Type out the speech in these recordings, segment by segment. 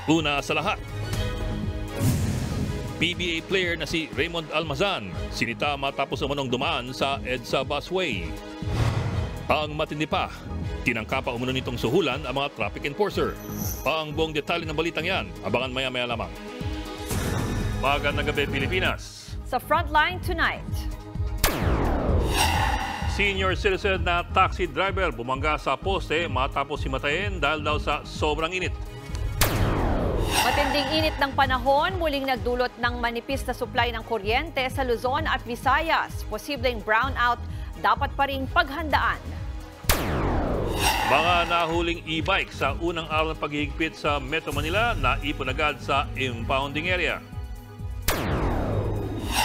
Una sa lahat, PBA player na si Raymond Almazan, sinita matapos umunong dumaan sa EDSA busway. Ang matindi pa, tinangka pa umano nitong suhulan ang mga traffic enforcer. Ang buong detalye ng balitang yan, abangan maya-maya lamang. Magandang gabi, Pilipinas. Sa Frontline tonight. Senior citizen na taxi driver bumangga sa poste matapos himatayin dahil daw sa sobrang init. Matinding init ng panahon, muling nagdulot ng manipis na supply ng kuryente sa Luzon at Visayas. Posibleng brownout, dapat pa ring paghandaan. Mga nahuling e-bike sa unang araw ng paghihigpit sa Metro Manila na ipon agad sa impounding area.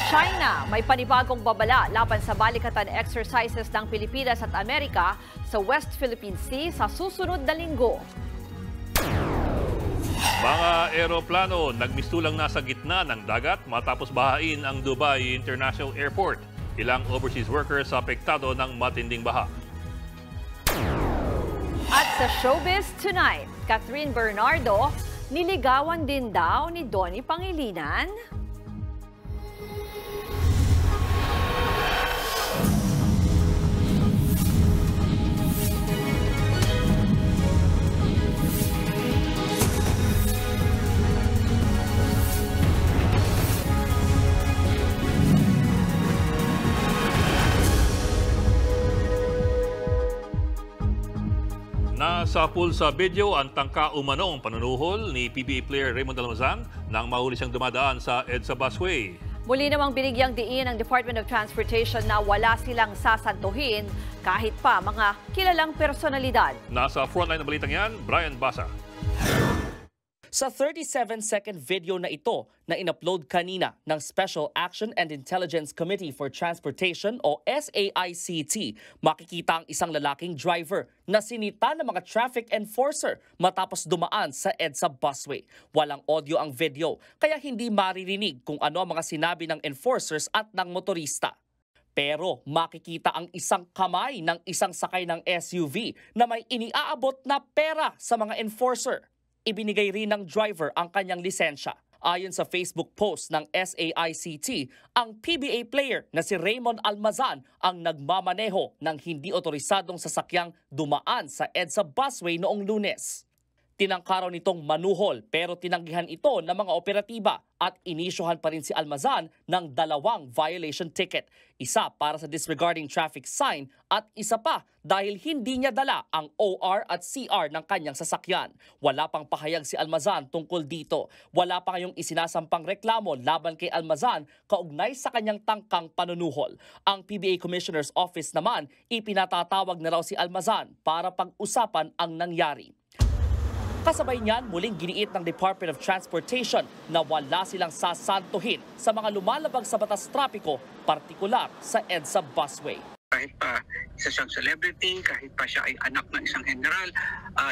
China, may panibagong babala laban sa balikatan exercises ng Pilipinas at Amerika sa West Philippine Sea sa susunod na linggo. Mga eroplano nagmistulang nasa gitna ng dagat matapos bahain ang Dubai International Airport. Ilang overseas workers apektado ng matinding baha. At sa Showbiz Tonight, Catherine Bernardo, niligawan din daw ni Donnie Pangilinan. Nasa pool sa video ang tangka umanong panunuhol ni PBA player Raymond Almazan nang mahuli siyang dumadaan sa EDSA busway. Muli namang binigyang diin ng Department of Transportation na wala silang sasantuhin kahit pa mga kilalang personalidad. Nasa frontline ng balitang yan, Brian Basa. Sa 37-second video na ito na inupload kanina ng Special Action and Intelligence Committee for Transportation o SAICT, makikita ang isang lalaking driver na sinita ng mga traffic enforcer matapos dumaan sa EDSA busway. Walang audio ang video, kaya hindi maririnig kung ano ang mga sinabi ng enforcers at ng motorista. Pero makikita ang isang kamay ng isang sakay ng SUV na may iniaabot na pera sa mga enforcer. Ibinigay rin ng driver ang kanyang lisensya. Ayon sa Facebook post ng SAICT, ang PBA player na si Raymond Almazan ang nagmamaneho ng hindi otorisadong sasakyang dumaan sa EDSA busway noong Lunes. Tinangka raw nitong manuhol pero tinanggihan ito ng mga operatiba at inisyuhan pa rin si Almazan ng 2 violation ticket. Isa para sa disregarding traffic sign at isa pa dahil hindi niya dala ang OR at CR ng kanyang sasakyan. Wala pang pahayag si Almazan tungkol dito. Wala pa ngayong isinasampang reklamo laban kay Almazan kaugnay sa kanyang tangkang panunuhol. Ang PBA Commissioner's Office naman ipinatatawag na raw si Almazan para pag-usapan ang nangyari. Kasabay niyan, muling giniit ng Department of Transportation na wala silang sasantuhin sa mga lumalabag sa batas trapiko, partikular sa EDSA busway. Kahit pa isa siyang celebrity, kahit pa siya ay anak ng isang general,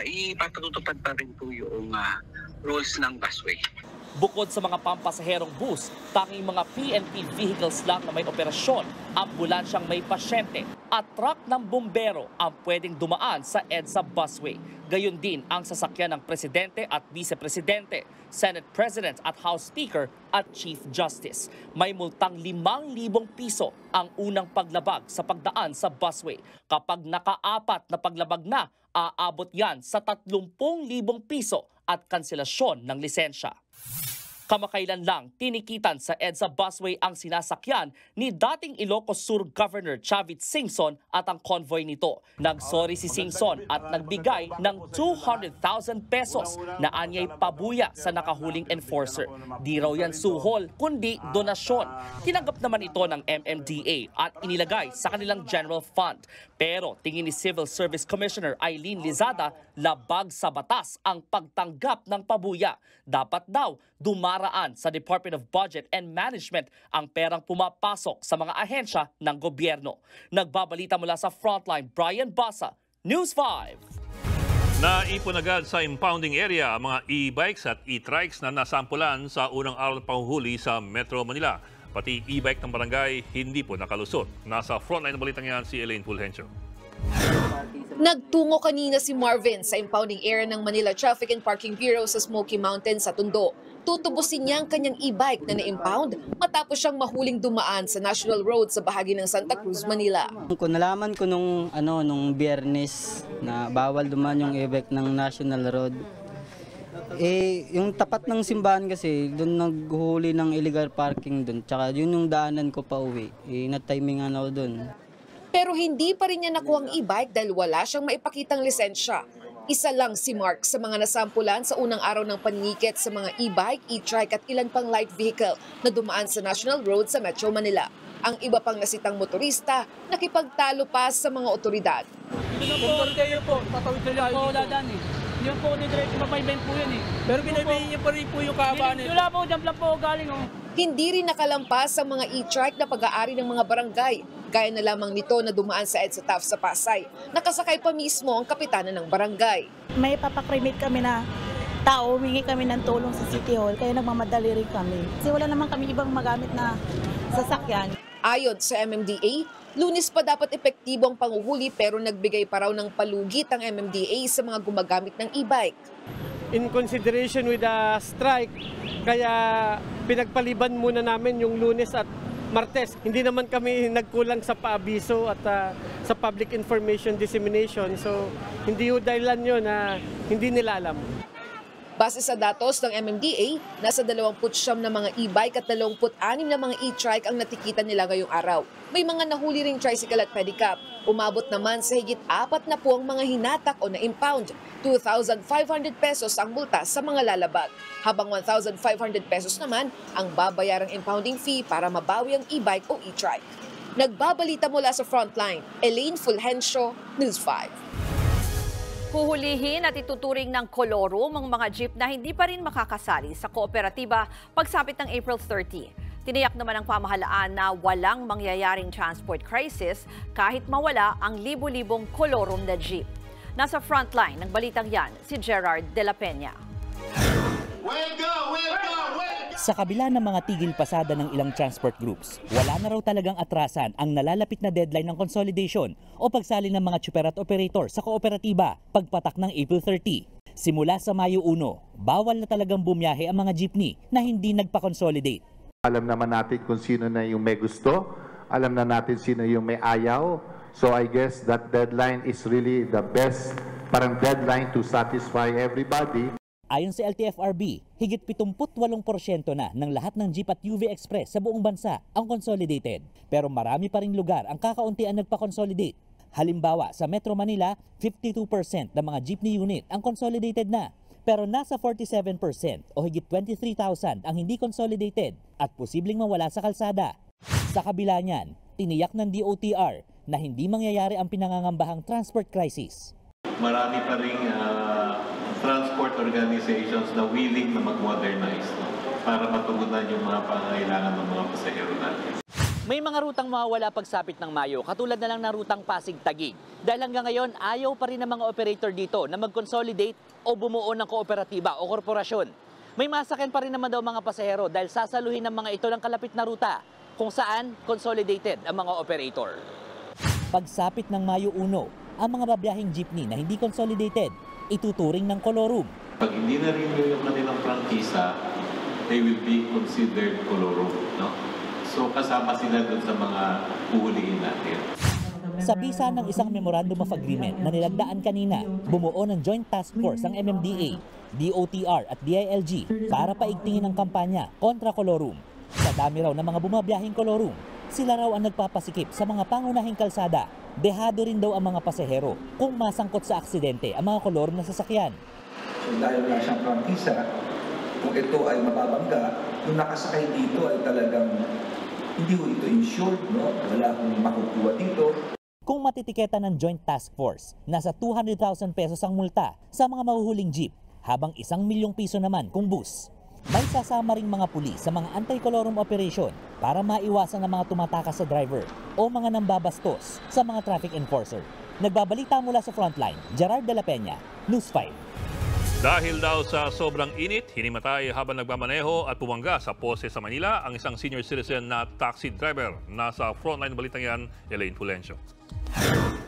ipatutupad pa rin po yung rules ng busway. Bukod sa mga pampasaherong bus, tanging mga PNP vehicles lang na may operasyon, ambulansyang may pasyente at truck ng bumbero ang pwedeng dumaan sa EDSA busway. Gayon din ang sasakyan ng Presidente at Vice-Presidente, Senate President at House Speaker at Chief Justice. May multang 5,000 piso ang unang paglabag sa pagdaan sa busway. Kapag naka-4 na paglabag na, aabot yan sa 30,000 piso at kanselasyon ng lisensya. Kamakailan lang, tinikitan sa EDSA busway ang sinasakyan ni dating Ilocos Sur Governor Chavit Singson at ang convoy nito. Nagsorry si Singson at nagbigay ng 200,000 pesos na anyay pabuya sa nakahuling enforcer. Di raw yan suhol, kundi donasyon. Tinanggap naman ito ng MMDA at inilagay sa kanilang general fund. Pero tingin ni Civil Service Commissioner Eileen Lizada, labag sa batas ang pagtanggap ng pabuya. Dapat daw dumaraan sa Department of Budget and Management ang perang pumapasok sa mga ahensya ng gobyerno. Nagbabalita mula sa Frontline, Brian Basa, News 5. Naipon agad sa impounding area ang mga e-bikes at e-trikes na nasampulan sa unang araw ng panghuhuli sa Metro Manila. Pati e-bike ng barangay hindi po nakalusot. Nasa frontline ng balitang yan si Elaine Fulgencio. Nagtungo kanina si Marvin sa impounding area ng Manila Traffic and Parking Bureau sa Smoky Mountain sa Tondo. Tutubusin niya ang kanyang e-bike na na-impound matapos siyang mahuling dumaan sa National Road sa bahagi ng Santa Cruz, Manila. Kung nalaman ko nung Biyernes na bawal dumaan yung e-bike ng National Road, yung tapat ng simbahan kasi, doon naghuli ng illegal parking doon. Tsaka yun yung daanan ko pa uwi. Na-timingan ako doon. Pero hindi pa rin niya nakuha ang e-bike dahil wala siyang maipakitang lisensya. Isa lang si Mark sa mga nasampulan sa unang araw ng paninikit sa mga e-bike, e-trike at ilan pang light vehicle na dumaan sa National Road sa Metro Manila. Ang iba pang nasitang motorista nakipagtalo pa sa mga otoridad. Yung po ni Diretso Mapaybayin po yun eh. Pero binabayin niyo pa rin po yung kahabaan eh. Wala po, dyan lang po galing oh. Hindi rin nakalampas ang mga e-trike na pag-aari ng mga barangay. Gaya na lamang nito na dumaan sa EDSA TAF sa Pasay. Nakasakay pa mismo ang kapitana ng barangay. May papakrimate kami na tao, humingi kami ng tulong sa City Hall, kaya nagmamadali rin kami. Kasi wala naman kami ibang magamit na sasakyan. Ayon sa MMDA, Lunes pa dapat epektibo ang panguhuli pero nagbigay pa raw ng palugit ang MMDA sa mga gumagamit ng e-bike. In consideration with the strike, kaya pinagpaliban muna namin yung Lunes at Martes. Hindi naman kami nagkulang sa paabiso at sa public information dissemination. So hindi yung dahilan yun na hindi nila alam. Base sa datos ng MMDA, nasa 29 na mga e-bike at 26 na mga e-trike ang natikitan nila ngayong araw. May mga nahuli ring tricycle at pedicab. Umabot naman sa higit 4 na po ang mga hinatak o na-impound. 2,500 pesos ang multa sa mga lalabag. Habang 1,500 pesos naman ang babayarang impounding fee para mabawi ang e-bike o e-trike. Nagbabalita mula sa Frontline, Elaine Fulgencio, News 5. Huhulihin at ituturing ng kolorum ang mga jeep na hindi pa rin makakasali sa kooperatiba pagsapit ng April 30. Tiniyak naman ng pamahalaan na walang mangyayaring transport crisis kahit mawala ang libu-libong kolorum na jeep. Nasa frontline ng balitang yan si Gerard de la Peña. Sa kabila ng mga tigil pasada ng ilang transport groups, wala na raw talagang atrasan ang nalalapit na deadline ng consolidation o pagsali ng mga tsuper at operator sa kooperatiba pagpatak ng April 30. Simula sa Mayo 1, bawal na talagang bumiyahe ang mga jeepney na hindi nagpa-consolidate. Alam naman natin kung sino na yung may gusto, alam na natin sino yung may ayaw. So I guess that deadline is really the best parang deadline to satisfy everybody. Ayon sa LTFRB, higit 78% na ng lahat ng jeep at UV Express sa buong bansa ang consolidated. Pero marami pa ring lugar ang kakauntian nagpa-consolidate. Halimbawa, sa Metro Manila, 52% ng mga jeepney unit ang consolidated na. Pero nasa 47% o higit 23,000 ang hindi consolidated at posibleng mawala sa kalsada. Sa kabila niyan, tiniyak ng DOTR na hindi mangyayari ang pinangangambahang transport crisis. Marami pa ring transport organizations na willing na mag-modernize para matugunan yung mga pangangailangan ng mga pasahero natin. May mga rutang mawawala pagsapit ng Mayo, katulad na lang ng rutang Pasig-Taguig. Dahil hanggang ngayon, ayaw pa rin ng mga operator dito na mag-consolidate o bumuo ng kooperatiba o korporasyon. May masakyan pa rin naman daw mga pasahero dahil sasaluhin ng mga ito ng kalapit na ruta kung saan consolidated ang mga operator. Pagsapit ng Mayo 1, ang mga babiyahing jeepney na hindi consolidated, ituturing ng kolorum. Pag hindi na renew yung kanilang prangkisa, they will be considered kolorum, no? So kasama sila dun sa mga uhulihin natin. Sa bisa ng isang Memorandum of Agreement na nilagdaan kanina, bumuo ng Joint Task Force ang MMDA, DOTR at DILG para paigtingin ang kampanya kontra kolorum. Sa dami raw ng mga bumabiyahing kolorum, sila raw ang nagpapasikip sa mga pangunahing kalsada. Dehado rin daw ang mga pasahero kung masangkot sa aksidente ang mga kolorum na sasakyan. So dahil wala siyang prangkisa, kung ito ay mababangga, yung nakasakay dito ay talagang hindi ko ito insured, no? Wala akong makukuha dito. Kung matitiketa ng Joint Task Force, nasa 200,000 pesos ang multa sa mga mahuhuling jeep, habang 1 milyong piso naman kung bus. May sasama ring mga pulis sa mga anti-kolorum operation para maiwasan ang mga tumatakas sa driver o mga nambabastos sa mga traffic enforcer. Nagbabalita mula sa Frontline, Gerard de la Peña, News 5. Dahil daw sa sobrang init, hinimatay habang nagmamaneho at pumangga sa pose sa Manila ang isang senior citizen na taxi driver. Nasa Frontline balitang yan, Elaine Fulgencio.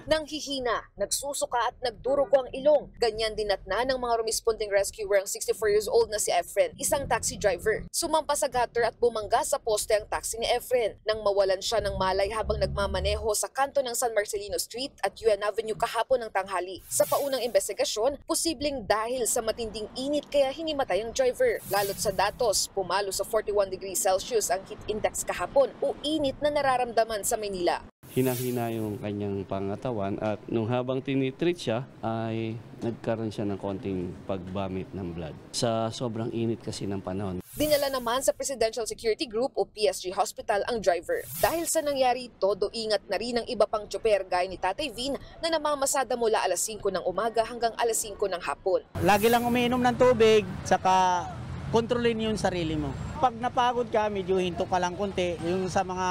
Nanghihina, nagsusuka at nagdurugo ang ilong. Ganyan dinatna ng mga rumisponding rescuer ang 64 years old na si Efren, isang taxi driver. Sumampa sa gutter at bumangga sa poste ang taxi ni Efren nang mawalan siya ng malay habang nagmamaneho sa kanto ng San Marcelino Street at UN Avenue kahapon ng tanghali. Sa paunang investigasyon, posibleng dahil sa matinding init kaya hinimatay ang driver. Lalo't sa datos, pumalo sa 41 degrees Celsius ang heat index kahapon o init na nararamdaman sa Manila. Hinang-hina yung kanyang pangatawan at nung habang tinitreat siya ay nagkaroon siya ng konting pagbamit ng blood. Sa sobrang init kasi ng panahon. Dinala naman sa Presidential Security Group o PSG Hospital ang driver. Dahil sa nangyari, todo ingat na rin ang iba pang tsoper gaya ni Tatay Vin na namamasada mula alas 5 ng umaga hanggang alas 5 ng hapon. Lagi lang umiinom ng tubig, saka kontrolin yung sarili mo. Pag napagod ka, medyo hinto ka lang konti. Yung sa mga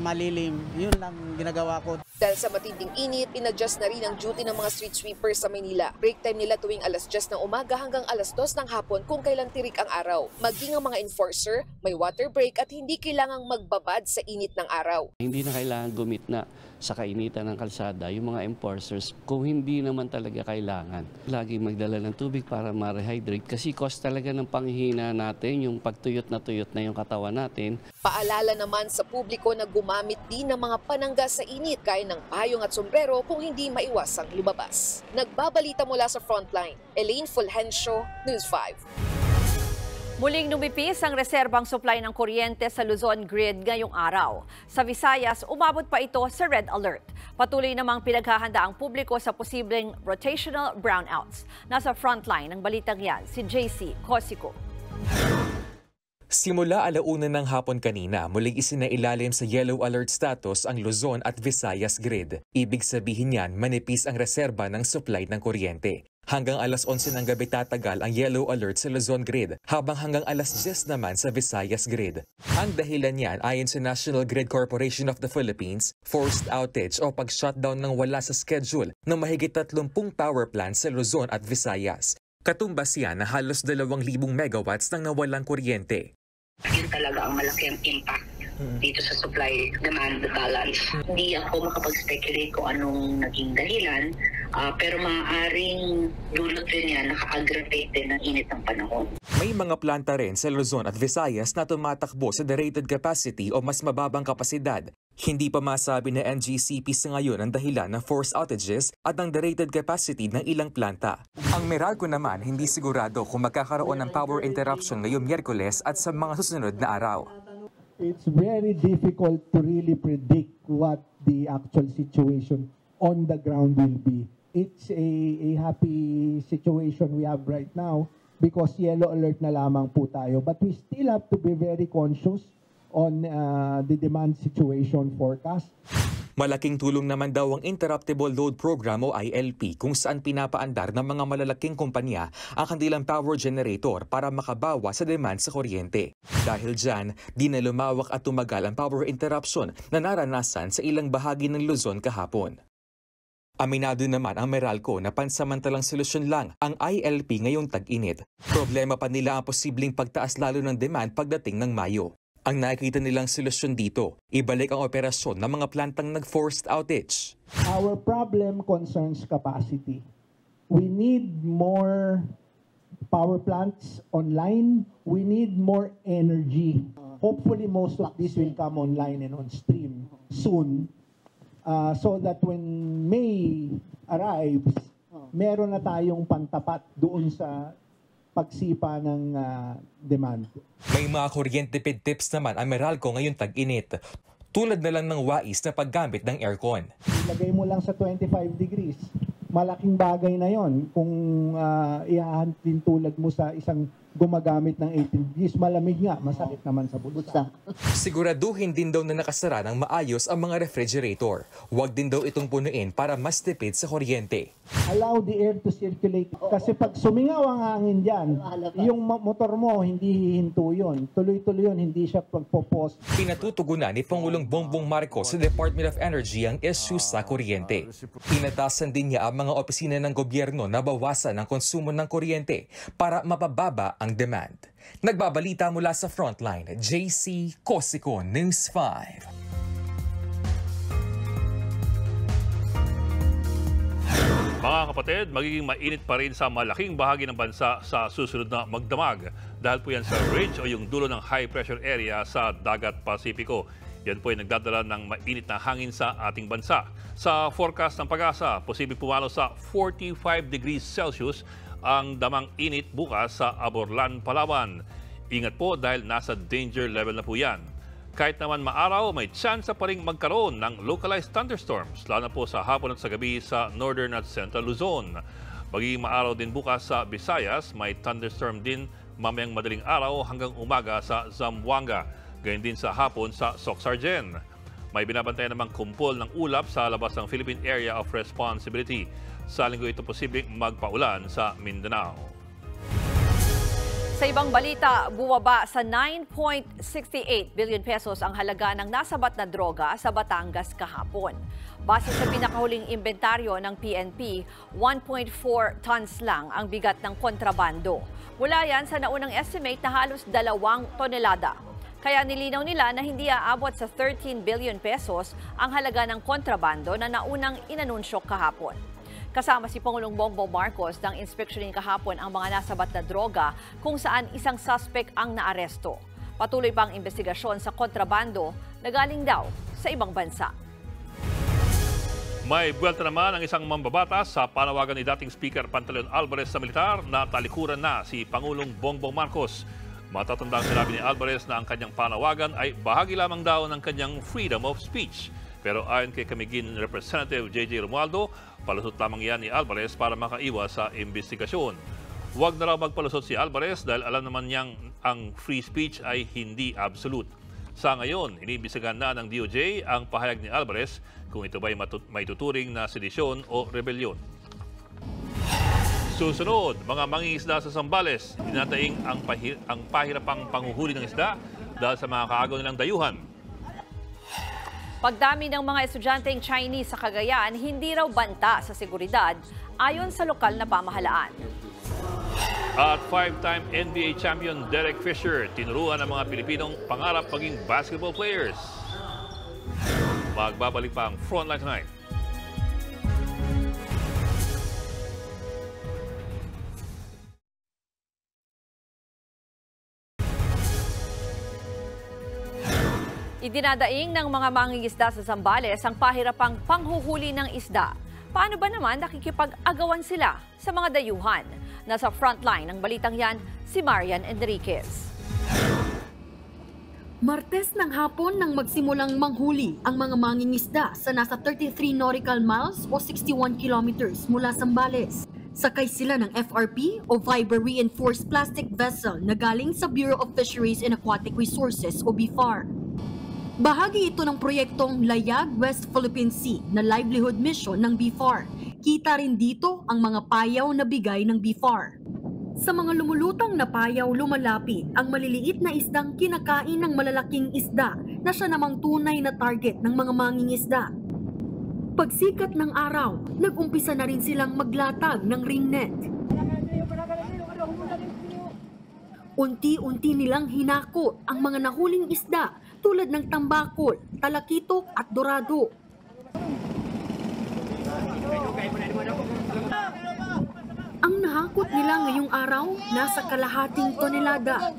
malilim, yun lang ginagawa ko. Dahil sa matinding init, inadjust na rin ang duty ng mga street sweepers sa Manila. Break time nila tuwing alas 10 ng umaga hanggang alas 2 ng hapon kung kailan tirik ang araw. Maging ang mga enforcer, may water break at hindi kailangang magbabad sa init ng araw. Hindi na kailangan gumitna sa kainitan ng kalsada yung mga enforcers kung hindi naman talaga kailangan. Lagi magdala ng tubig para ma-rehydrate kasi cost talaga ng panghihina natin yung pagtuyot na yung katawan natin. Paalala naman sa publiko na gumamit din ng mga panangga sa init gaya ng payong at sombrero kung hindi maiwasang lumabas. Nagbabalita mula sa Frontline, Elaine Fulgencio, News 5. Muling numipis ang reserbang supply ng kuryente sa Luzon Grid ngayong araw. Sa Visayas, umabot pa ito sa red alert. Patuloy namang pinaghahanda ang publiko sa posibleng rotational brownouts. Nasa frontline ng balitang yan, si JC Cosico. Simula alauna ng hapon kanina, muling isinailalim sa yellow alert status ang Luzon at Visayas Grid. Ibig sabihin niyan, manipis ang reserba ng supply ng kuryente. Hanggang alas 11 ng gabi tatagal ang yellow alert sa Luzon Grid, habang hanggang alas 10 naman sa Visayas Grid. Ang dahilan niyan ayon sa National Grid Corporation of the Philippines, forced outage o pag-shutdown ng wala sa schedule ng mahigit 30 power plants sa Luzon at Visayas. Katumbas yan na halos 2,000 megawatts nang nawalang kuryente. Yun talaga ang malaki ang impact dito sa supply-demand balance. Hindi ako makapag-speculate kung anong naging dahilan, pero maaaring dulot rin yan, naka-aggravate din ang init ng panahon. May mga planta rin sa Luzon at Visayas na tumatakbo sa derated capacity o mas mababang kapasidad. Hindi pa masabi na NGCP sa ngayon ang dahilan ng forced outages at ang derated capacity ng ilang planta. Ang Meralco naman hindi sigurado kung magkakaroon ng power interruption ngayong Miyerkules at sa mga susunod na araw. It's very difficult to really predict what the actual situation on the ground will be. It's a happy situation we have right now because yellow alert na lamang po tayo. But we still have to be very conscious on the demand situation forecast. Malaking tulong naman daw ang Interruptible Load Program o ILP kung saan pinapaandar ng mga malalaking kumpanya ang kanilang power generator para makabawa sa demand sa kuryente. Dahil dyan, di na lumawak at tumagal ang power interruption na naranasan sa ilang bahagi ng Luzon kahapon. Aminado naman ang Meralco na pansamantalang solusyon lang ang ILP ngayong tag-init. Problema pa nila ang posibleng pagtaas lalo ng demand pagdating ng Mayo. Ang nakikita nilang solusyon dito, ibalik ang operasyon ng mga plantang nag-forced outage. Our problem concerns capacity. We need more power plants online. We need more energy. Hopefully most of this will come online and on stream soon so that when May arrives, meron na tayong pantapat doon sa pagsipa ng demand. May mga kuryente pid tips naman ang Meralco ngayong tag-init. Tulad na lang ng wais na paggamit ng aircon. Ilagay mo lang sa 25 degrees. Malaking bagay na yon kung ihahantin tulad mo sa isang gumagamit ng 18 degrees. Malamig nga, masakit naman sa bulsa. Siguraduhin din daw na nakasara ng maayos ang mga refrigerator. Huwag din daw itong punuin para mas tipid sa kuryente. Allow the air to circulate. Kasi pag sumingaw ang hangin dyan, yung motor mo, hindi hihinto yun. Tuloy-tuloy yun, hindi siya pagpopos. Pinatutugunan ni Pangulong Bongbong Marcos sa Department of Energy ang issue sa kuryente. Inatasan din niya ang mga opisina ng gobyerno na bawasan ang konsumo ng kuryente para mapababa ang demand. Nagbabalita mula sa Frontline, JC Cosico, News 5. Mga kapatid, magiging mainit pa rin sa malaking bahagi ng bansa sa susunod na magdamag dahil po yan sa ridge o yung dulo ng high pressure area sa Dagat Pasipiko. Yan po ay nagdadala ng mainit na hangin sa ating bansa. Sa forecast ng Pag-asa, posibleng pumalo sa 45 degrees Celsius ang damang init bukas sa Aborlan, Palawan. Ingat po dahil nasa danger level na po yan. Kahit naman maaraw, may tsansa pa rin magkaroon ng localized thunderstorms, lalo na po sa hapon at sa gabi sa northern at central Luzon. Magiging maaraw din bukas sa Visayas, may thunderstorm din mamayang madaling araw hanggang umaga sa Zamboanga. Gayun din sa hapon sa Soxargen. May binabantayan namang kumpol ng ulap sa labas ng Philippine Area of Responsibility. Sa linggo ito posibleng magpaulan sa Mindanao. Sa ibang balita, bumaba sa 9.68 billion pesos ang halaga ng nasabat na droga sa Batangas kahapon. Base sa pinakahuling inventaryo ng PNP, 1.4 tons lang ang bigat ng kontrabando. Mula yan sa naunang estimate na halos 2 tonelada. Kaya nilinaw nila na hindi aabot sa 13 billion pesos ang halaga ng kontrabando na naunang inanunsyo kahapon. Kasama si Pangulong Bongbong Marcos nang inspeksyonin kahapon ang mga nasabat na droga kung saan isang suspect ang naaresto. Patuloy pa ang investigasyon sa kontrabando na galing daw sa ibang bansa. May buwelta naman ang isang mambabatas sa panawagan ni dating Speaker Pantaleon Alvarez sa militar na talikuran na si Pangulong Bongbong Marcos. Matatandang sinabi ni Alvarez na ang kanyang panawagan ay bahagi lamang daw ng kanyang freedom of speech. Pero ayon kay Camiguin Representative J.J. Romualdo, palusot lamang yan ni Alvarez para makaiwas sa investigasyon. Huwag na raw magpalusot si Alvarez dahil alam naman niyang ang free speech ay hindi absolute. Sa ngayon, iniimbestigahan na ng DOJ ang pahayag ni Alvarez kung ito ba'y may tuturing na sedisyon o rebelyon. Susunod, mga mangingisda sa Zambales, dinataing ang pahirapang panguhuli ng isda dahil sa mga kaagaw nilang dayuhan. Pagdami ng mga estudyanteng Chinese sa Cagayan, hindi raw banta sa seguridad ayon sa lokal na pamahalaan. At 5-time NBA champion Derek Fisher, tinuruan ng mga Pilipinong pangarap maging basketball players. Magbabalik pa ang Frontline Tonight. Idinadaing ng mga mangingisda sa Zambales ang pahirapang panghuhuli ng isda. Paano ba naman nakikipag-agawan sila sa mga dayuhan? Nasa frontline ng balitang yan, si Marian Enriquez. Martes ng hapon nang magsimulang manghuli ang mga mangingisda sa nasa 33 nautical miles o 61 kilometers mula Zambales. Sakay sila ng FRP o Fiber Reinforced Plastic Vessel na galing sa Bureau of Fisheries and Aquatic Resources o BFAR. Bahagi ito ng proyektong Layag West Philippine Sea na livelihood mission ng BFAR. Kita rin dito ang mga payaw na bigay ng BFAR. Sa mga lumulutang na payaw lumalapit ang maliliit na isdang kinakain ng malalaking isda na siya namang tunay na target ng mga mangingisda. Pagsikat ng araw, nag-umpisa na rin silang maglatag ng ring net. Unti-unti nilang hinakot ang mga nahuling isda tulad ng tambakol, talakitok at dorado. Ang nahakot nila ngayong araw, nasa kalahating tonelada.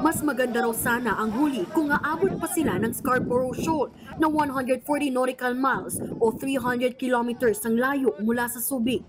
Mas maganda raw sana ang huli kung aabot pa sila ng Scarborough Shoal na 140 nautical miles o 300 kilometers ang layo mula sa Subic.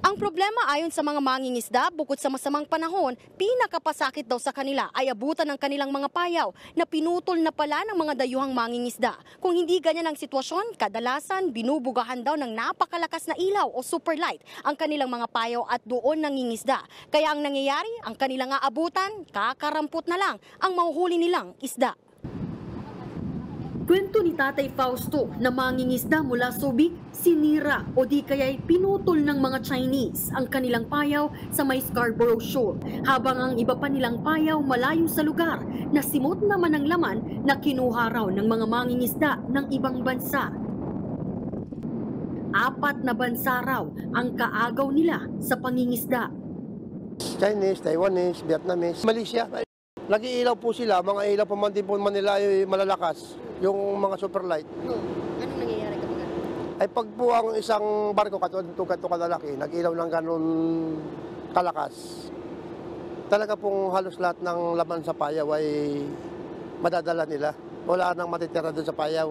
Ang problema ayon sa mga mangingisda, bukod sa masamang panahon, pinakapasakit daw sa kanila ay abutan ng kanilang mga payaw na pinutol na pala ng mga dayuhang mangingisda. Kung hindi ganyan ang sitwasyon, kadalasan binubugahan daw ng napakalakas na ilaw o superlight ang kanilang mga payaw at doon nangingisda. Kaya ang nangyayari, ang kanilang aabutan, kakarampot na lang ang mahuhuli nilang isda. Kwento ni Tatay Fausto na mangingisda mula Subic, sinira o di kaya'y pinutol ng mga Chinese ang kanilang payaw sa may Scarborough Shoal, habang ang iba pa nilang payaw malayo sa lugar na simot naman ang laman na kinuha raw ng mga mangingisda ng ibang bansa. 4 na bansa raw ang kaagaw nila sa pangingisda. Chinese, Taiwanese, Vietnamese, Malaysia. Nag-iilaw po sila, mga ilaw pa man din po Manila ay malalakas. yung mga super light. Anong nangyayari kapag ano? Ay pag po ang isang barko ganito kalalaki, nag-ilaw ng ganun kalakas, talaga pong halos lahat ng laman sa payaw ay madadala nila. Wala nang matitira doon sa payaw.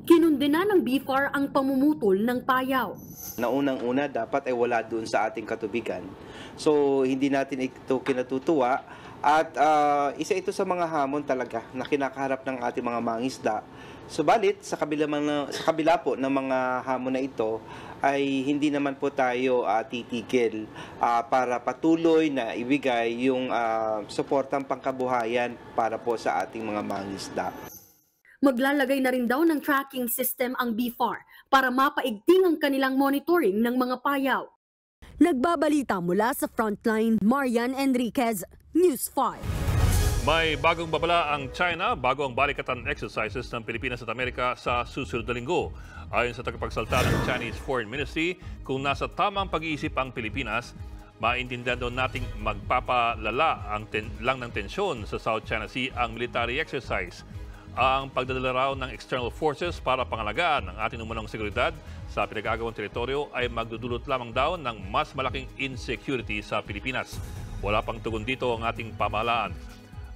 Kinundena ng BFAR ang pamumutol ng payaw. Naunang-una, dapat ay wala doon sa ating katubigan. So, hindi natin ito kinatutuwa. At isa ito sa mga hamon talaga na kinakaharap ng ating mga mangingisda. Subalit, sa kabila po ng mga hamon na ito, ay hindi naman po tayo titigil para patuloy na ibigay yung suportang pangkabuhayan para po sa ating mga mangingisda. Maglalagay na rin daw ng tracking system ang BFAR para mapaigting ang kanilang monitoring ng mga payaw. Nagbabalita mula sa Frontline, Marian Enriquez, News 5. May bagong babala ang China bago ang balikatan exercises ng Pilipinas at Amerika sa susunod na linggo. Ayon sa tagapagsalita ng Chinese Foreign Ministry, kung nasa tamang pag-iisip ang Pilipinas, maintindihan doon nating magpapalala lang ng tensyon sa South China Sea ang military exercise. Ang pagdadala raw ng external forces para pangalagaan ang ating umunang seguridad sa pinag-aagawang teritoryo ay magdudulot lamang daw ng mas malaking insecurity sa Pilipinas. Wala pang tugon dito ang ating pamahalaan.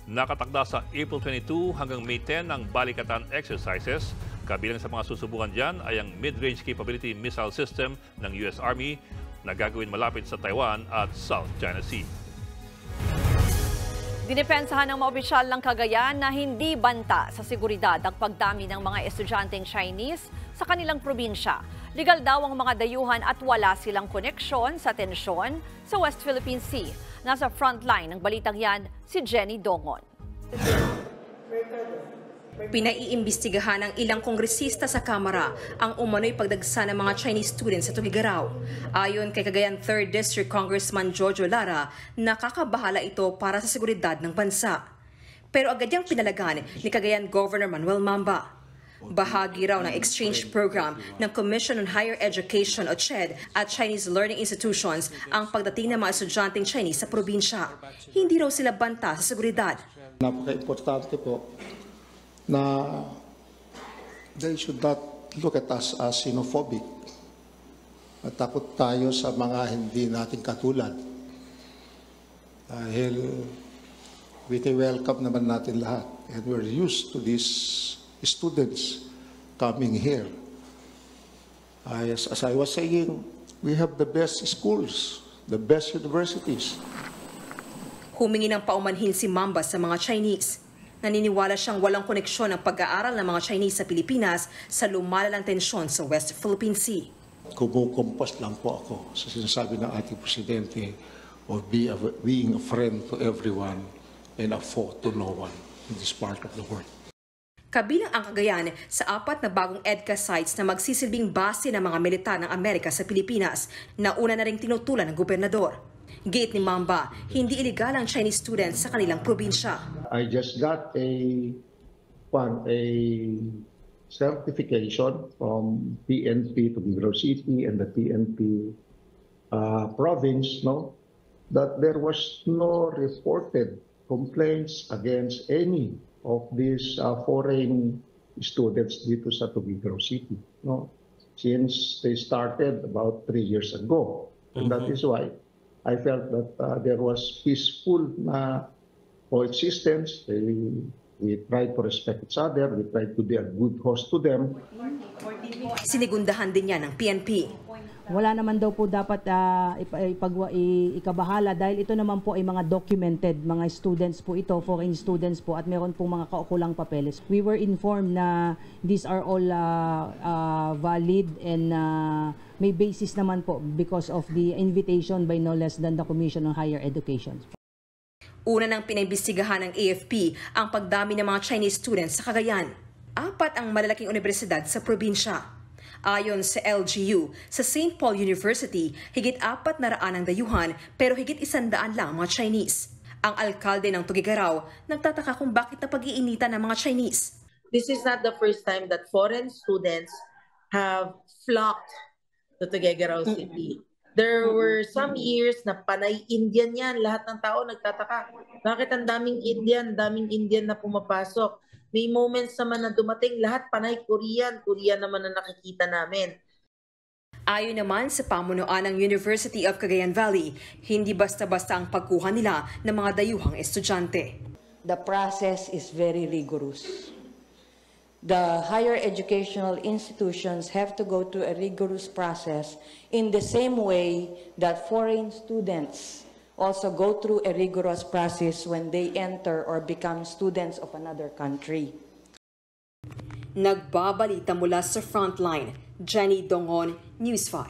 Nakatakda sa April 22 hanggang May 10 ang balikatan exercises. Kabilang sa mga susubukan dyan ay ang Mid-Range Capability Missile System ng US Army na gagawin malapit sa Taiwan at South China Sea. Dinepensahan ng mga opisyal ng Cagayan na hindi banta sa seguridad ang pagdami ng mga estudyanteng Chinese sa kanilang probinsya. Legal daw ang mga dayuhan at wala silang koneksyon sa tensyon sa West Philippine Sea. Nasa frontline ng balitang yan si Jenny Dongon. Pinaiimbestigahan ng ilang kongresista sa Kamara ang umano'y pagdagsa ng mga Chinese students sa Tugigaraw. Ayon kay Cagayan 3rd District Congressman Jojo Lara, nakakabahala ito para sa seguridad ng bansa. Pero agad niyang pinalagan ni Cagayan Governor Manuel Mamba. Bahagi raw ng exchange program ng Commission on Higher Education o CHED at Chinese Learning Institutions ang pagdating ng mga estudyanteng Chinese sa probinsya. Hindi raw sila banta sa seguridad. Napaka-importante po na they should not look at us as xenophobic. At takot tayo sa mga hindi natin katulad. Dahil welcome naman natin lahat. And we're used to these students coming here. As I was saying, we have the best schools, the best universities. Humingi ng paumanhin si Mamba sa mga Chinese. Naniniwala siyang walang koneksyon ang pag-aaral ng mga Chinese sa Pilipinas sa lumalalang tensyon sa West Philippine Sea. Kumukumpos lang po ako sa sinasabi ng ating presidente of being a friend to everyone and a foe to no one in this part of the world. Kabilang ang Cagayan sa 4 na bagong EDCA sites na magsisilbing base ng mga militar ng Amerika sa Pilipinas na una na ring tinutulan ng gobernador. Gate ni Mamba, hindi iligal ang Chinese students sa kanilang probinsya. I just got a certification from PNP to Tugigaraw City and the PNP province, that there was no reported complaints against any of these foreign students dito sa Tugigaraw City, since they started about 3 years ago. And that is why I felt that there was peaceful coexistence. We tried to respect each other. We tried to be a good host to them. Sinigundahan din yan ng PNP. Wala naman daw po dapat ikabahala dahil ito naman po ay mga documented, mga students po ito, foreign students po, at meron pong mga kaukulang papeles. We were informed na these are all valid and may basis naman po because of the invitation by no less than the Commission on Higher Education. Una nang pinaimbestigahan ng AFP ang pagdami ng mga Chinese students sa Cagayan. 4 ang malalaking universidad sa probinsya. Ayon sa LGU, sa St. Paul University, higit 400 ang dayuhan pero higit 100 lang mga Chinese. Ang alkalde ng Tugigaraw nagtataka kung bakit napag-iinitan ng mga Chinese. This is not the first time that foreign students have flocked to Tugigaraw City. There were some years na panay Indian yan. Lahat ng tao nagtataka. Bakit ang daming Indian na pumapasok? May moments naman na dumating, lahat panay Korean naman na nakikita namin. Ayon naman sa pamunuan ng University of Cagayan Valley, hindi basta-basta ang pagkuha nila ng mga dayuhang estudyante. The process is very rigorous. The higher educational institutions have to go through a rigorous process in the same way that foreign students also go through a rigorous process when they enter or become students of another country. Nagbabalita mula sa Frontline, Jenny Dongon, News 5.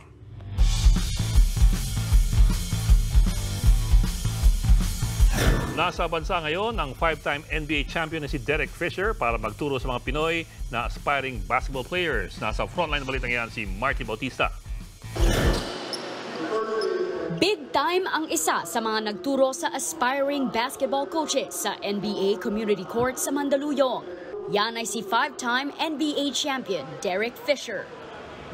Nasa bansa ngayon ang 5-time NBA champion na si Derek Fisher para magturo sa mga Pinoy na aspiring basketball players. Nasa Frontline balita ngayon si Marty Bautista. Big time ang isa sa mga nagturo sa aspiring basketball coaches sa NBA Community Court sa Mandaluyong. Yan ay si 5-time NBA champion Derek Fisher.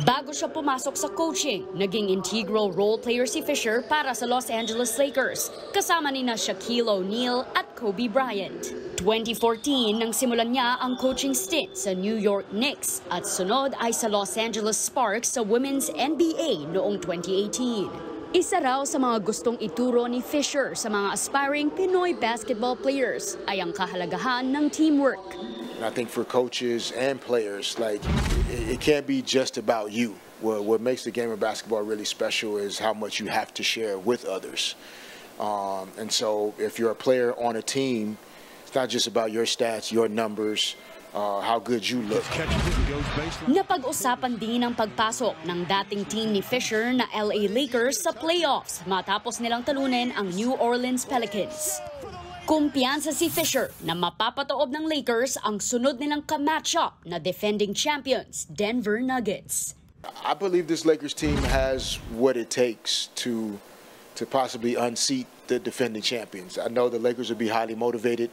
Bago siya pumasok sa coaching, naging integral role player si Fisher para sa Los Angeles Lakers, kasama nina Shaquille O'Neal at Kobe Bryant. 2014 nang simulan niya ang coaching stint sa New York Knicks at sunod ay sa Los Angeles Sparks sa Women's NBA noong 2018. Isa raw sa mga gustong ituro ni Fisher sa mga aspiring Pinoy basketball players ay ang kahalagahan ng teamwork. I think for coaches and players, like it can't be just about you. What makes the game of basketball really special is how much you have to share with others. And so if you're a player on a team, it's not just about your stats, your numbers, how good you look. Napag-usapan din ang pagpasok ng dating team ni Fisher na LA Lakers sa playoffs matapos nilang talunin ang New Orleans Pelicans. Kumpiyansa si Fisher na mapapatoob ng Lakers ang sunod nilang ka-matchup na defending champions, Denver Nuggets. I believe this Lakers team has what it takes to possibly unseat the defending champions. I know the Lakers will be highly motivated.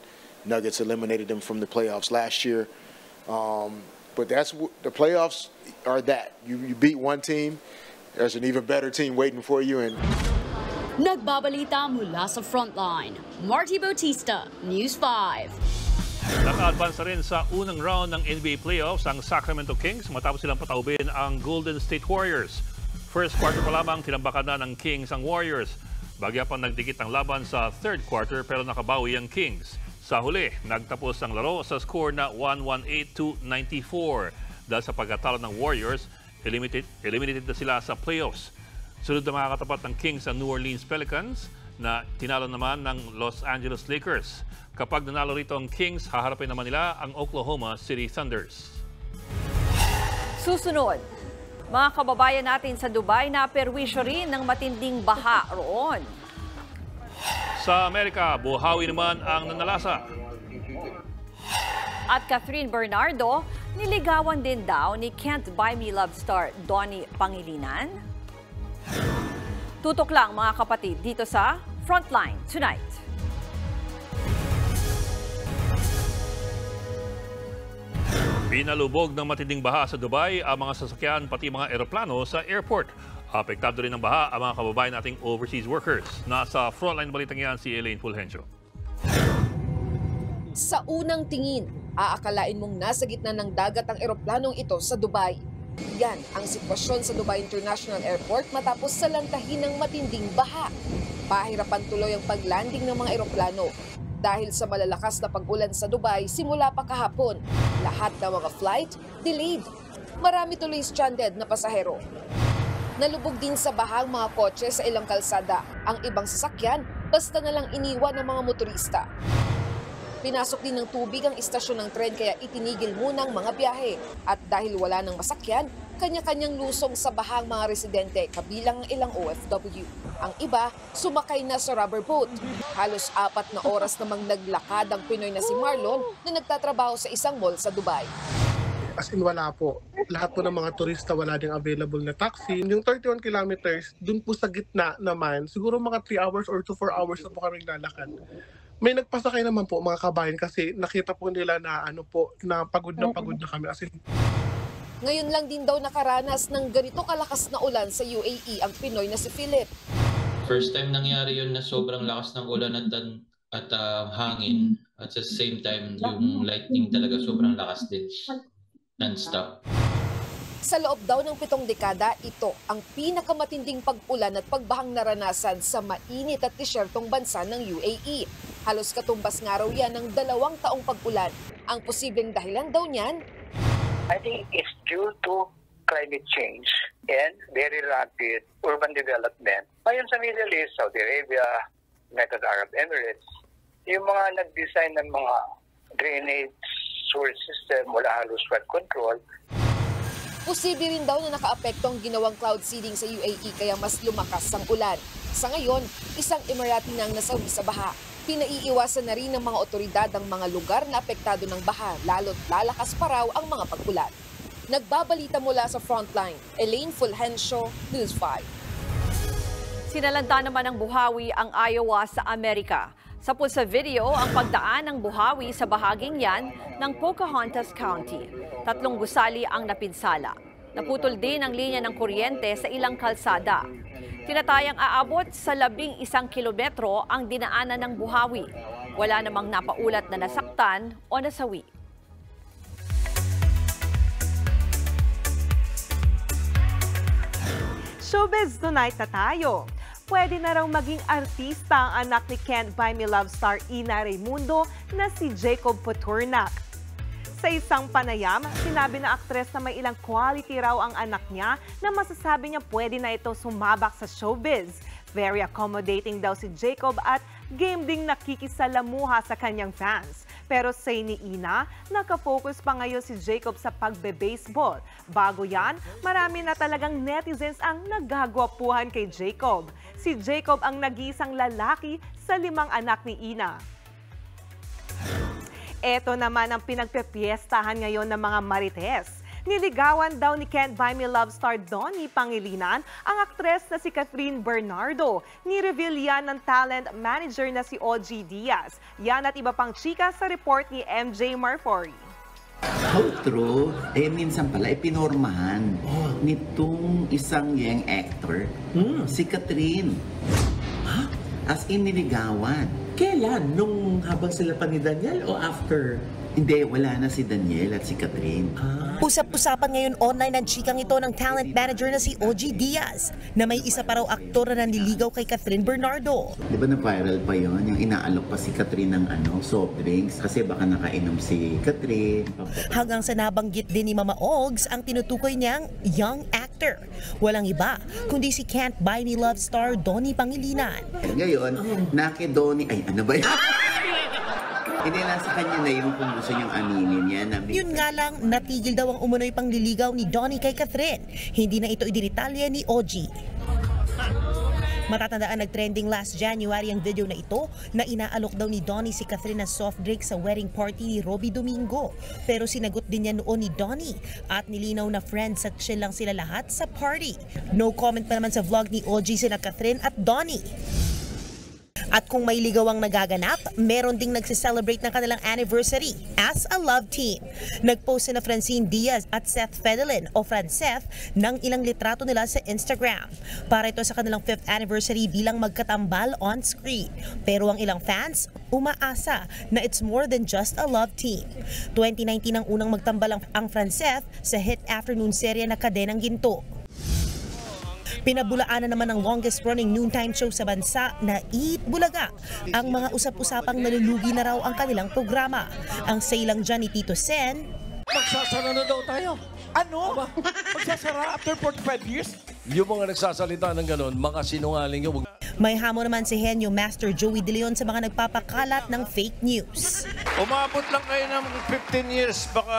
Nuggets eliminated them from the playoffs last year. But that's the playoffs are that. You beat one team, there's an even better team waiting for you. And Nagbabalita mula sa Frontline, Marty Bautista, News 5. Naka-advance na rin sa unang round ng NBA playoffs ang Sacramento Kings matapos silang pataubin ang Golden State Warriors. First quarter pa lamang tinambakan na ng Kings ang Warriors. Bagya pang nagdikit ang laban sa third quarter pero nakabawi ang Kings. Sa huli, nagtapos ang laro sa score na 118-94. Dahil sa pagkatalo ng Warriors, eliminated na sila sa playoffs. Sunod na makakatapat ng Kings ang New Orleans Pelicans na tinalo naman ng Los Angeles Lakers. Kapag nanalo rito ang Kings, haharapin naman nila ang Oklahoma City Thunders. Susunod, mga kababayan natin sa Dubai na perwisyo rin ng matinding baha roon. Sa Amerika, buhawi naman ang nanalasa. At Catherine Bernardo, niligawan din daw ni Can't Buy Me Love star Donnie Pangilinan. Tutok lang mga kapatid dito sa Frontline Tonight. Pinalubog ng matinding baha sa Dubai ang mga sasakyan pati mga eroplano sa airport. Apektado rin ng baha ang mga kababayan nating overseas workers. Nasa Frontline balitang yan si Elaine Fulgencio. Sa unang tingin, aakalain mong nasa gitna ng dagat ang eroplanong ito sa Dubai. Yan ang sitwasyon sa Dubai International Airport matapos salantahin ng matinding baha. Pahirapan tuloy ang paglanding ng mga eroplano. Dahil sa malalakas na pag-ulan sa Dubai simula pa kahapon, lahat ng mga flight delayed. Marami tuloy stranded na pasahero. Nalubog din sa baha ang mga kotse sa ilang kalsada. Ang ibang sasakyan, basta na lang iniwan ng mga motorista. Pinasok din ng tubig ang istasyon ng tren kaya itinigil muna ang mga biyahe. At dahil wala ng masakyan, kanya-kanyang lusong sa bahang mga residente kabilang ang ilang OFW. Ang iba, sumakay na sa rubber boat. Halos 4 na oras namang naglakad ang Pinoy na si Marlon na nagtatrabaho sa isang mall sa Dubai. As in wala po. Lahat po ng mga turista wala ding available na taxi. Yung 31 kilometers, dun po sa gitna naman, siguro mga 3 hours or 4 hours na po kami lalakad. May nagpasakay naman po mga kabayan kasi nakita po nila na na pagod na kami. As in, ngayon lang din daw nakaranas ng ganito kalakas na ulan sa UAE ang Pinoy na si Philip. First time nangyari yun na sobrang lakas ng ulan at hangin. At sa same time, yung lightning talaga sobrang lakas din. Non-stop. Sa loob daw ng 7 dekada, ito ang pinakamatinding pag-ulan at pagbahang naranasan sa mainit at disyertong bansa ng UAE. Halos katumbas nga raw yan ng 2 taong pag-ulan. Ang posibleng dahilan daw niyan, I think it's due to climate change and very rapid urban development. Ngayon sa Middle East, Saudi Arabia, United Arab Emirates, yung mga nag-design ng mga drainage sewer system wala halos flood control. Posible rin daw na nakaapekto ang ginawang cloud seeding sa UAE kaya mas lumakas ang ulan. Sa ngayon, isang Emirati na ang nasawi sa baha. Pinaiiwasan na rin ng mga otoridad ang mga lugar na apektado ng baha, lalo't lalakas pa raw ang mga pag-ulan. Nagbabalita mula sa Frontline, Elaine Fulgencio, News 5. Sinalanta naman ng buhawi ang Iowa sa Amerika. Sapul sa video ang pagdaan ng buhawi sa bahaging yan ng Pocahontas County. 3 gusali ang napinsala. Naputol din ang linya ng kuryente sa ilang kalsada. Tinatayang aabot sa 11 kilometro ang dinaanan ng buhawi. Wala namang napaulat na nasaktan o nasawi. Showbiz tonight na tayo. Pwede na raw maging artista ang anak ni Can't Buy Me Love star Ina Raimundo na si Jacob Paturnak. Sa isang panayam, sinabi na aktres na may ilang quality raw ang anak niya na masasabi niya pwede na ito sumabak sa showbiz. Very accommodating daw si Jacob at game ding nakikisalamuha sa kanyang fans. Pero say ni Ina, nakafocus pa ngayon si Jacob sa pagbe-baseball. Bago yan, marami na talagang netizens ang nagagwapuhan kay Jacob. Si Jacob ang nag-iisang lalaki sa 5 anak ni Ina. Ito naman ang pinagpepiestahan ngayon ng mga marites. Niligawan daw ni Can't Buy Me Love star Donnie Pangilinan ang aktres na si Catherine Bernardo. Ni-reveal yan ng talent manager na si OG Diaz. Yan at iba pang chika sa report ni MJ Marfori. How true? Minsan pala, pinormahan nitong isang young actor, si Catherine. As in, niligawan. Kailan? Nung habang sila pa ni Daniel o after? Hindi, wala na si Daniel at si Catherine. Usap-usapan ngayon online ang chikang ito ng talent manager na si OG Diaz na may isa pa raw aktor na nanliligaw kay Catherine Bernardo. Di ba na-viral pa yon yung inaalok pa si Catherine ng soft drinks kasi baka nakainom si Catherine. Hanggang sa nabanggit din ni Mama Ogs ang tinutukoy niyang young actor. Walang iba kundi si Can't Buy Me Love star Donnie Pangilinan. Ngayon, naki-Donnie, ay ano ba yun? Hindi, nasa kanya na yung kung gusto niyang aminin yan. Yun nga lang, natigil daw ang umunoy pangliligaw ni Donnie kay Catherine. Hindi na ito idinitalya ni OG. Matatandaan nag-trending last January ang video na ito na inaalok daw ni Donnie si Catherine na soft drink sa wedding party ni Robbie Domingo. Pero sinagot din niya noon ni Donnie at nilinaw na friends at chill lang sila lahat sa party. No comment pa naman sa vlog ni OG sina Catherine at Donnie. At kung may ligawang nagaganap, meron ding nagsiselebrate ng kanilang anniversary as a love team. Nagpost na Francine Diaz at Seth Fedelin o Franceth ng ilang litrato nila sa Instagram. Para ito sa kanilang 5th anniversary bilang magkatambal on screen. Pero ang ilang fans, umaasa na it's more than just a love team. 2019 ang unang magtambal ang Franceth sa hit afternoon serye na Kadenang Ginto. Pinabulaanan naman ang longest running noontime show sa bansa na Eat Bulaga. Ang mga usap-usapang nalulugi na raw ang kanilang programa. Ang say lang dyan ni Tito Sen, magsasara na daw tayo. Ano? Magsasara after 45 years? Yung mga nagsasalita ng gano'n, mga sinungaling yung... May hamon naman si Henyo Master Joey De Leon sa mga nagpapakalat ng fake news. Umabot lang kayo ng 15 years, baka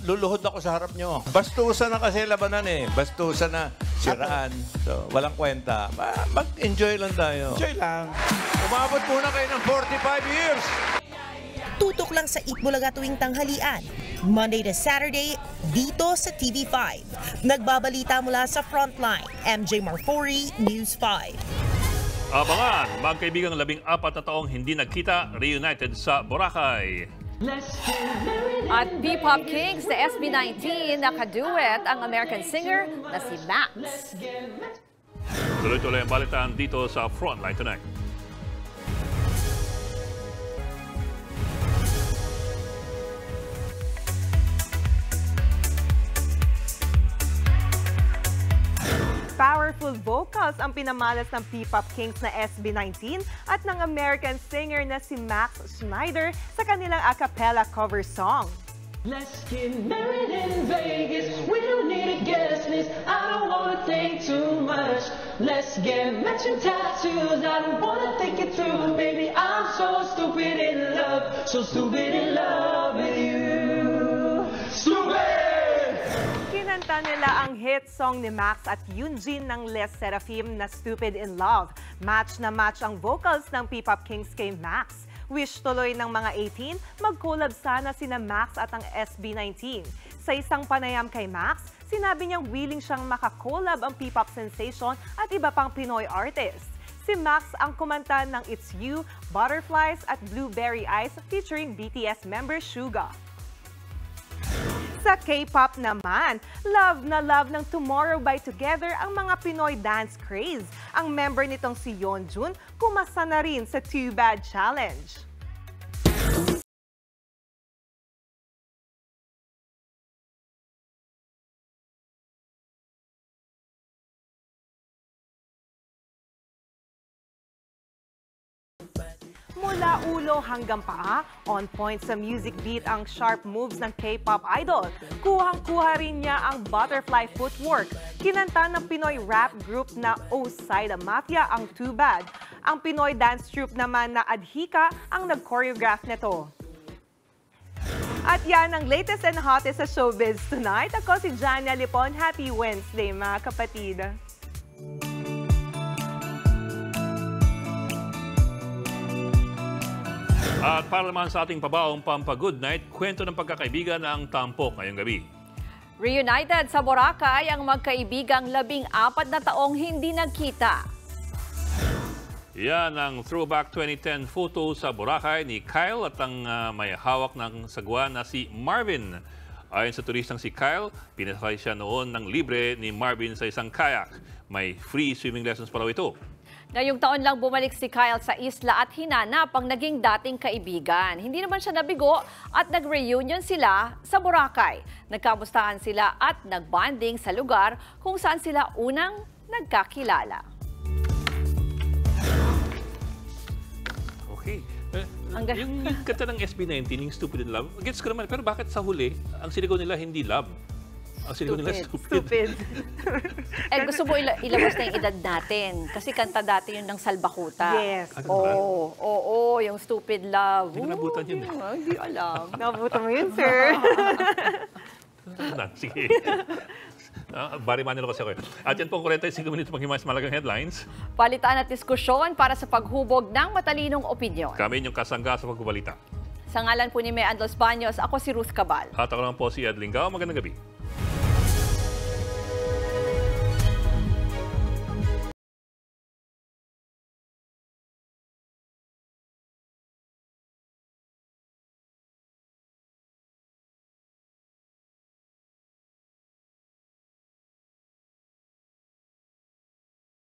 luluhod ako sa harap nyo. Bastusan na kasi labanan eh. Bastusan na siraan. So, walang kwenta. Mag-enjoy lang tayo. Enjoy lang. Umabot muna kayo ng 45 years. Tutok lang sa Eat Bulaga tuwing tanghalian. Monday to Saturday, dito sa TV5. Nagbabalita mula sa Frontline, MJ Marfori, News 5. Abangan, magkaibigang 14 na taong hindi nagkita, reunited sa Boracay. At P-Pop Kings, the SB19, nakaduet ang American singer na si Max. Tuloy-tuloy ang balitaan dito sa Frontline Tonight. powerful vocals ang pinamalas ng P-pop kings na SB19 at ng American singer na si Max Schneider sa kanilang a cappella cover song. Let's get married in Vegas. We don't need a guest list. I don't wanna think too much. Let's get matching tattoos. I don't wanna think it through. Baby, I'm so stupid in love. So stupid in love with you. Stupid! Kinanta nila ang hit song ni Max at Eugene ng Les Seraphim na Stupid in Love. Match na match ang vocals ng P-pop kings kay Max. Wish tuloy ng mga 18, mag-collab sana sina Max at ang SB19. Sa isang panayam kay Max, sinabi niyang willing siyang makakollab ang P-pop sensation at iba pang Pinoy artists. Si Max ang kumanta ng It's You, Butterflies at Blueberry Eyes featuring BTS member Suga. Sa K-pop naman, love ng Tomorrow by Together ang mga Pinoy dance craze. Ang member nitong si Yeonjun, kumasa na rin sa Too Bad Challenge. Mula ulo hanggang paa, on point sa music beat ang sharp moves ng K-pop idol. Kuhang-kuha rin niya ang butterfly footwork. Kinanta ng Pinoy rap group na Osida Mafia ang Too Bad. Ang Pinoy dance troupe naman na Adhika ang nag-choreograph nito. At yan ang latest and hottest sa showbiz tonight. Ako si Jania Lipon. Happy Wednesday mga kapatid. At para naman sa ating pabaong Pampa-Good Night, kwento ng pagkakaibigan ang tampok ngayong gabi. Reunited sa Boracay ang magkaibigang 14 na taong hindi nagkita. Yan ang throwback 2010 photo sa Boracay ni Kyle at ang may hawak ng sagwa na si Marvin. Ayon sa turistang si Kyle, pinasakay siya noon ng libre ni Marvin sa isang kayak. May free swimming lessons pa raw ito. Ngayong taon lang bumalik si Kyle sa isla at hinanap ang naging dating kaibigan. Hindi naman siya nabigo at nag-reunion sila sa Boracay. Nagkamustahan sila at nagbanding sa lugar kung saan sila unang nagkakilala. Okay. Yung kanta ng SB19, yung Stupid in Love, gets ko naman, pero bakit sa huli, ang siligaw nila hindi love? Ang siligaw nila stupid. Gusto mo ilabas na yung edad natin. Kasi kanta dati yun ng Salbakuta. Yes. Oo, yung Stupid Love. Hindi ko nabutan yun. Hindi alam. Nabutan mo yun, sir. Sige. Bari Manilo kasi ako. At yan po 45 minutos pag-himas malagang headlines. Palitaan at diskusyon para sa paghubog ng matalinong opinyon. Kami inyong kasangga sa pagbabalita. Sa ngalan po ni Mean Los Baños, ako si Ruth Cabal. At ako naman po si Ed Lingao. Magandang gabi.